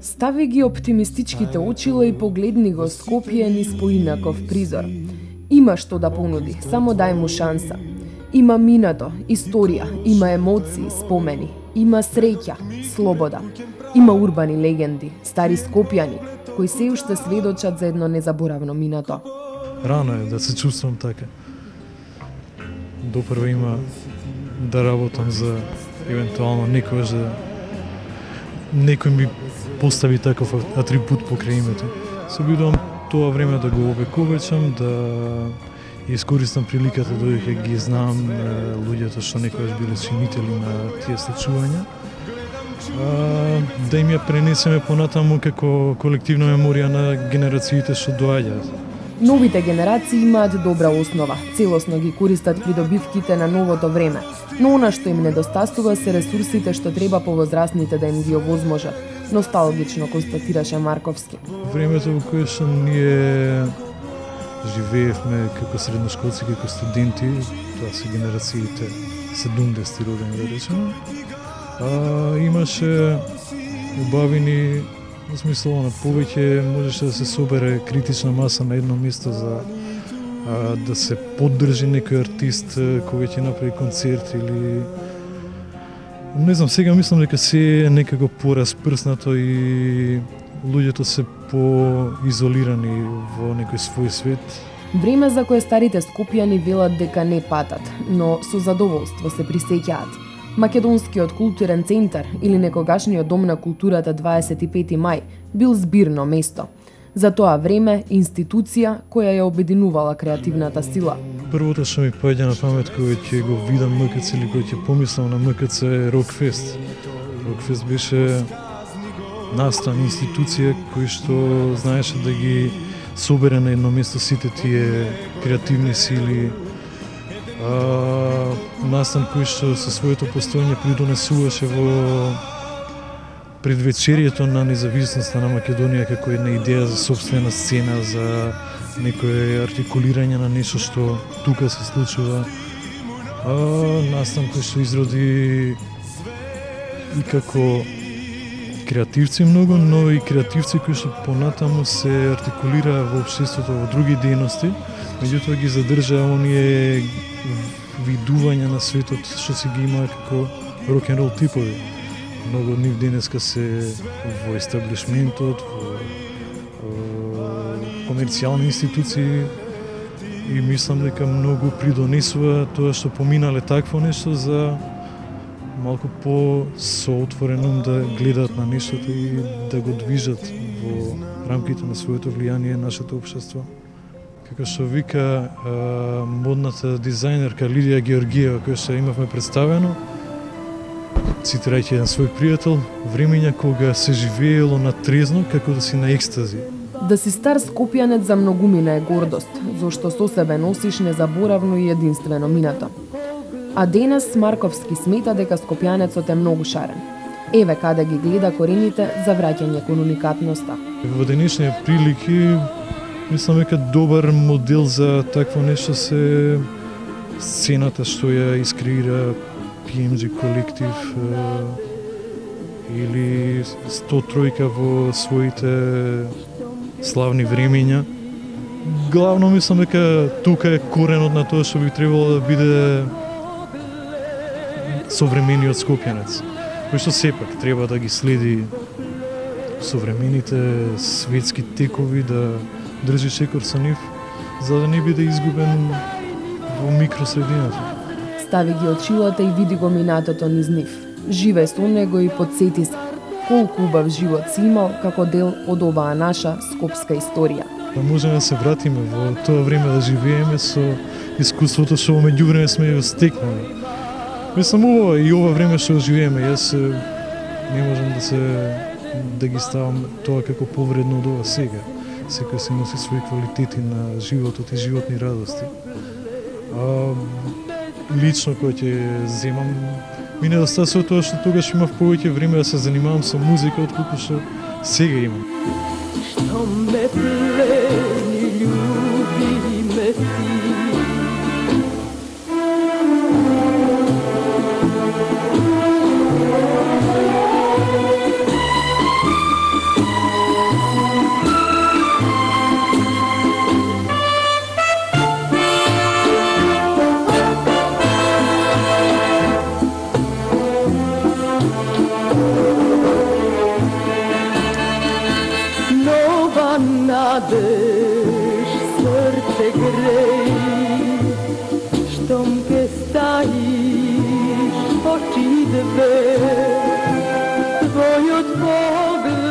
Стави ги оптимистичките очила и погледни го Скопје низ поинаков призор. Има што да понуди, само дај му шанса. Има минато, историја, има емоции, спомени, има среќа, слобода. Има урбани легенди, стари скопјани, кои се уште сведочат за едно незаборавно минато. Рано е да се чувствам така. Допрво има да работам за евентуално некојаш да некој ми постави таков атрибут покрај името. Се обидувам тоа време да го овековечам, да искористам приликата додека ги знам луѓето што некојаш биле чинители на тие случувања. Да им ја пренесеме понатаму како колективна меморија на генерациите што доаѓаат. Новите генерации имаат добра основа, целосно ги користат придобивките на новото време, но она што им недостасува се ресурсите што треба повозрастните да им ги овозможат, носталгично констатираше Марковски. Времето во кое што ние живеевме како средношколци, како студенти, тоа се генерациите 70-ти родени, да речеме, имаше убавини, во смисло на повеќе можеше да се собере критична маса на едно место за да се поддржи некој артист кој ќе направи концерт или не знам, сега мислам дека се е некако поразпрснато и луѓето се поизолирани во некој свој свет. Време за кое старите скопјани велат дека не патат, но со задоволство се присеќаат. Македонскиот културен центар или некогашниот дом на културата 25 мај бил збирно место. За тоа време институција која ја обединувала креативната сила. Првото што ми појде на памет кога ќе го видам МКЦ или кога ќе помислам на МКЦ е Рокфест. Рокфест беше настан институција кој што знаеше да ги собере на едно место сите тие креативни сили. Настан кој што со своето постоење придонесуваше во предвечерието на независноста на Македонија како една идеја за сопствена сцена, за некое артикулирање на нешто што тука се случува. Настан кој што изроди и како креативци многу, но и креативци кои што понатаму се артикулираа во општеството во други дејности, меѓутоа ги задржаа оние видувања на светот што си ги имаа како рок-н-рол типови. Многу од нив денеска се во естаблишментот, во комерцијални институции и мислам дека многу придонесува тоа што поминале такво нешто за малку по-соотворен ум да гледаат на нештото и да го движат во рамките на своето влијание нашето општество. Како што вика модната дизајнерка Лидија Георгиева, која што имавме представено, цитирајќи еден свој пријател, времења кога се живеело на трезно како да си на екстази. Да си стар скопјанец за многумина е гордост, зашто со себе носиш незаборавно и единствено минато. А денес Марковски смета дека скопјанецот е многу шарен. Еве каде ги гледа корените за враќање кон уникатноста. Во денешни прилики мислам дека добар модел за такво нешто се сцената што ја искреира PMG колектив или 103 во своите славни времења. Главно мислам дека тука е коренот на тоа што би требало да биде современиот скопјанец, кој што сепак треба да ги следи современите светски текови, да држи шекор со нив, за да не биде изгубен во микросредината. Стави ги очилата и види го минатото низ нив. Живе со него и подсети се колку убав живот си имал како дел од оваа наша скопска историја. Да можеме да се вратиме во тоа време да живееме со искуството што во меѓувреме сме го стекнали. Мислам ова време што живееме, јас не можам да ги ставам тоа како повредно од ова сега. Секој се носи своји квалитети на животот и животни радости. Лично кој ќе земам, ми недостасува тоа што тогаш имав повеќе време да се занимавам со музика отколку што сега имам. Што ме плени, љуби ме ти. kradeš srce grej, štom ke stajiš oči dve, tvoj od pogleda